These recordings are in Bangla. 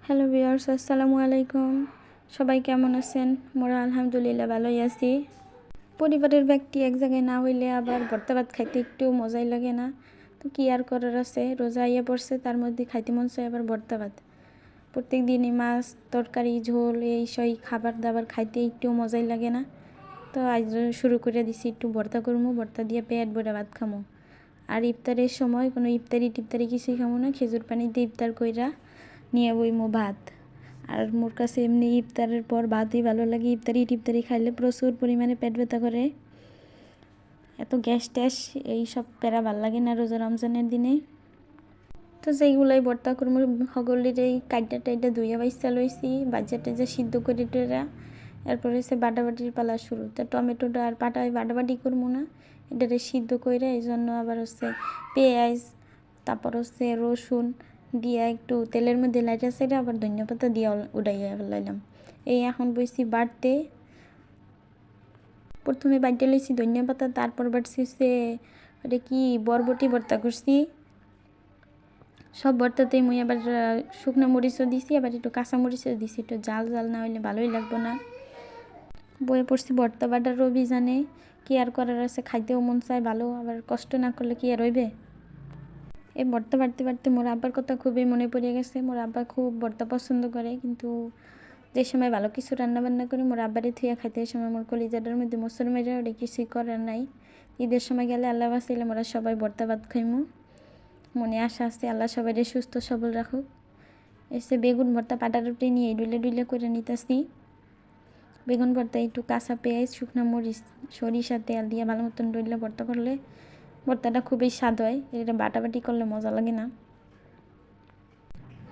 হ্যালো ভিউয়ার্স, আসসালামু আলাইকুম। সবাই কেমন আছেন? মোরা আলহামদুলিল্লাহ ভালোই আছি। পরিবারের ব্যক্তি এক জায়গায় না হইলে আবার ভর্তা ভাত খাইতে একটু মজাই লাগে না। তো কি আর করার আছে, রোজা আইয়া পড়ছে, তার মধ্যে খাইতে মন চায় আবার ভর্তা ভাত। প্রত্যেক দিনই মাছ তরকারি ঝোল এই সই খাবার দাবার খাইতে একটু মজাই লাগে না। তো আজ শুরু করে দিছি একটু ভর্তা করবো, ভর্তা দিয়ে পেট ভরে ভাত খামো। আর ইফতারের সময় কোনো টিফতারি কিছুই খামো না, খেজুর পানি দিয়ে ইফতার কইরা নিয়ে বইমো ভাত। আর মোর কাছে এমনি ইফতারের পর ভাতই ভালো লাগে। টিফতারি খাইলে প্রচুর পরিমাণে পেট ব্যথা করে, এত গ্যাস ট্যাস এইসব প্যারা ভাল লাগে না রোজা রমজানের দিনে। তো সেইগুলাই ভর্তা করবো, সকলের এই কাইটা টাইটা ধুইয়া বাইসা লইছি, বাজা টাজা সিদ্ধ করে টেরা। এরপরে হচ্ছে বাটাবাটির পালা শুরু। তো টমেটোটা আর পাটায় বাটাবাটি করবো না, এটারে সিদ্ধ করে, এই জন্য আবার হচ্ছে পেঁয়াজ, তারপর হচ্ছে রসুন দিয়া একটু তেলের মধ্যে লাইটা সাইডে আবার ধনিয়া পাতা দিয়ে উড়াইয়া ফেলাইলাম। এই এখন বইছি বাটতে। প্রথমে বাইটে লইছি ধনিয়া পাতা, তারপর বাটছি হচ্ছে ওটা কি বরবটি ভর্তা করছি। সব ভর্তাতেই মুই আবার শুকনো মরিচও দিছি, আবার একটু কাঁচা মরিচও দিছি, একটু জাল জাল না হইলে ভালোই লাগবো না। বয়ে পড়ছি ভর্তা বাটার অভিযানে। কি আর করার আছে, খাইতেও মন চায় ভালো, আবার কষ্ট না করলে কি আর হইবে। এই ভর্তা বাড়তে বাড়তে মোর আব্বার কথা খুবই মনে পড়ে গেছে। মোর আব্বা খুব ভর্তা পছন্দ করে, কিন্তু যে সময় ভালো কিছু রান্নাবান্না করি মোর আব্বারে থুইয়া খাইতে, এই সময় মোর কলিজাটার মধ্যে মোসর মেজা ওটা কিছুই করার নাই। ঈদের সময় গেলে আল্লাহ বাঁচাইলে মোরা সবাই ভর্তা ভাত খাইমু। মনে আশা আছে আল্লাহ সবাই সুস্থ সবল রাখুক। এসে বেগুন ভর্তা পাটা রুটি নিয়ে ডুলে ডুলে করে নিতেছি। বেগুন ভর্তা একটু কাঁচা পেঁয়াজ, শুকনো মরিচ, সরিষা তেল দিয়ে ভালো মতন ডুলে ভর্তা করলে ভর্তাটা খুবই স্বাদ হয়। এটা বাটাবাটি করলে মজা লাগে না।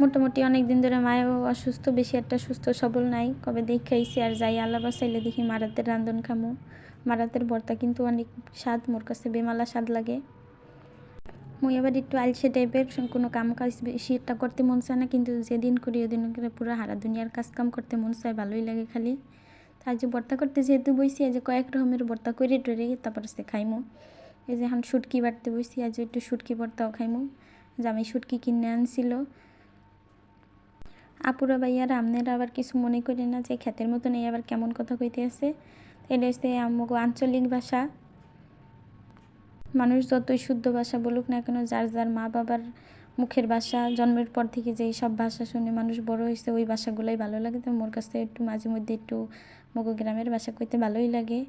মোটামুটি অনেক দিন ধরে মায়ও অসুস্থ, বেশি একটা সুস্থ সবল নাই। কবে দেখাইছি আর যাই আল্লাহ বাসাইলে দেখি মারাতের রান্ধন খামু। মারাতের ভর্তা কিন্তু অনেক স্বাদ, মোর কাছে বেমালা স্বাদ লাগে। মুই আবার একটু আলসে টাইপের, কোনো কাম কাজ বেশি একটা করতে মন চায় না, কিন্তু যেদিন করি ওদিন করে পুরো হারা দুনিয়ার কাজ কাম করতে মন চায়, ভালোই লাগে খালি। তাই যে ভর্তা করতে যেহেতু বইছি, এই যে কয়েক রকমের ভর্তা করে টরে তারপর সে খাইমু। এই যে এখন শুটকি বাটতে বইছি, আজ একটু শুটকি ভর্তাও খাইমু। যে আমি শুটকি কিনে আনছিল। আপুরা ভাইয়ারা আপনারা আবার কিছু মনে করি না যে ক্ষেতের মতন এই আবার কেমন কথা কইতে আছে। এটা হচ্ছে আমাকে আঞ্চলিক ভাষা। মানুষ যতই শুদ্ধ ভাষা বলুক না কেন, যার যার মা বাবার মুখের ভাষা, জন্মের পর থেকে যেই সব ভাষা শুনে মানুষ বড় হয়েছে, ওই ভাষাগুলোই ভালো লাগে। তো মোর কাছে একটু মাঝে মধ্যে একটু মগো গ্রামের ভাষা কইতে ভালোই লাগে।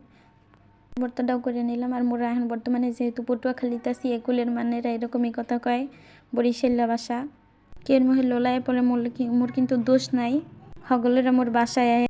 ভর্তাটাও করে নিলাম। আর মোরা এখন বর্তমানে যেহেতু পটুয়াখালীতে আছি, একুলের মানেরা এরকমই কথা কয়, বরিশাল্লা ভাষা। কের মহে লোলায় পরে মোর কিন্তু দোষ নাই, হগলেরা মোর বাসায়